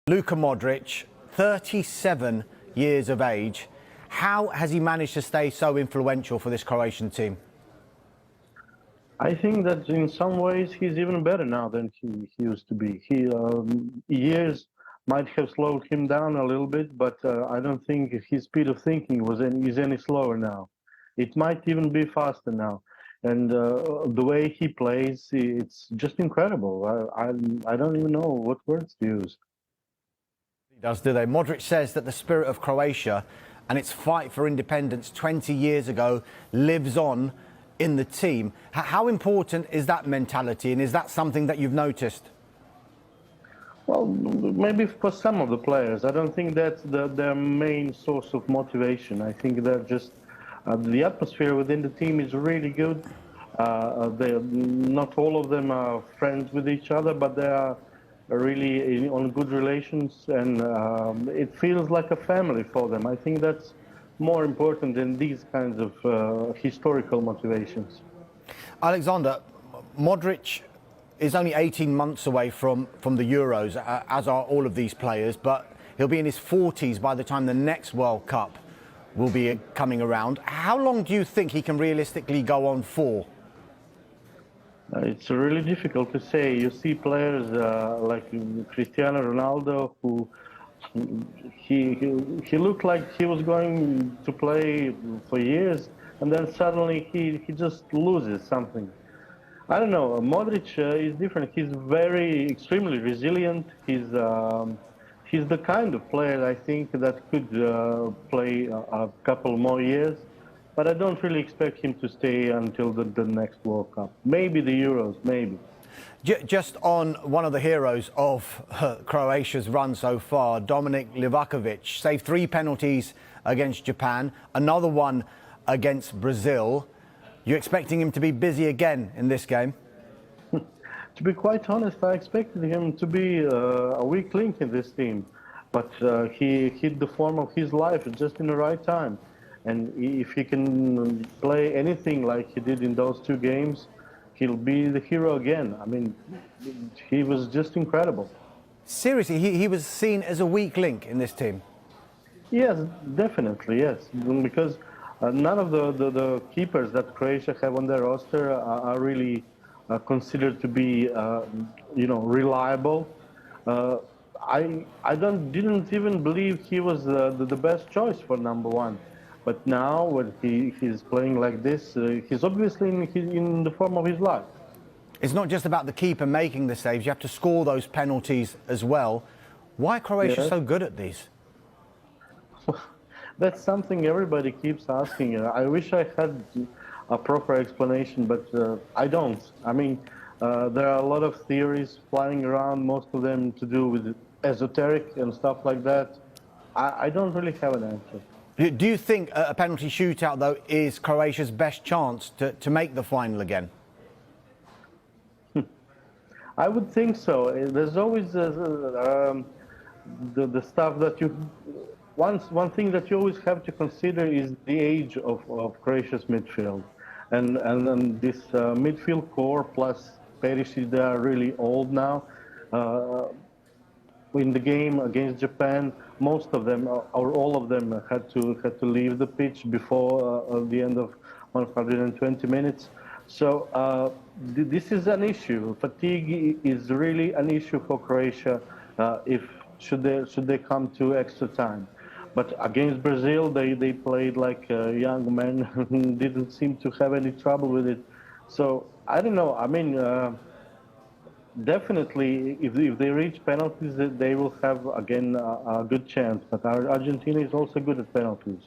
Luka Modric, 37 years of age. How has he managed to stay so influential for this Croatian team? I think that in some ways he's even better now than he used to be. Years might have slowed him down a little bit, but I don't think his speed of thinking is any slower now. It might even be faster now. And the way he plays, it's just incredible. I don't even know what words to use. He does, do they? Modric says that the spirit of Croatia and its fight for independence 20 years ago lives on in the team. How important is that mentality, and is that something that you've noticed? Well, maybe for some of the players. I don't think that's their main source of motivation. I think they're just the atmosphere within the team is really good. Not all of them are friends with each other, but they are really on good relations, and it feels like a family for them. I think that's more important than these kinds of historical motivations. Aleksandar, Modric is only 18 months away from the Euros, as are all of these players, but he'll be in his 40s by the time the next World Cup will be coming around. How long do you think he can realistically go on for? It's really difficult to say. You see players like Cristiano Ronaldo, who he looked like he was going to play for years, and then suddenly he just loses something. I don't know. Modric is different. He's extremely resilient. He's the kind of player I think that could play a couple more years. But I don't really expect him to stay until the next World Cup. Maybe the Euros, maybe. Just on one of the heroes of Croatia's run so far, Dominic Livakovic, saved 3 penalties against Japan, another one against Brazil. You expecting him to be busy again in this game? To be quite honest, I expected him to be a weak link in this team. But he hit the form of his life just in the right time. And if he can play anything like he did in those 2 games, he'll be the hero again. I mean, he was just incredible. Seriously, he was seen as a weak link in this team? Yes, definitely, yes. Because none of the keepers that Croatia have on their roster are really considered to be, reliable. I didn't even believe he was the best choice for #1. But now, when he's playing like this, he's obviously in the form of his life. It's not just about the keeper making the saves. You have to score those penalties as well. Why are Croatia so good at these? That's something everybody keeps asking. I wish I had a proper explanation, but I don't. I mean, there are a lot of theories flying around, most of them to do with esoteric and stuff like that. I don't really have an answer. Do you think a penalty shootout, though, is Croatia's best chance to make the final again? I would think so. There's always the stuff that you... One thing that you always have to consider is the age of Croatia's midfield. And this midfield core plus Perisic, they are really old now. In the game against Japan, most of them, or all of them, had to leave the pitch before the end of 120 minutes. So this is an issue. Fatigue is really an issue for Croatia should they come to extra time. But against Brazil, they played like young men and didn't seem to have any trouble with it. So I don't know. I mean, definitely, if they reach penalties, they will have, again, a good chance. But Argentina is also good at penalties.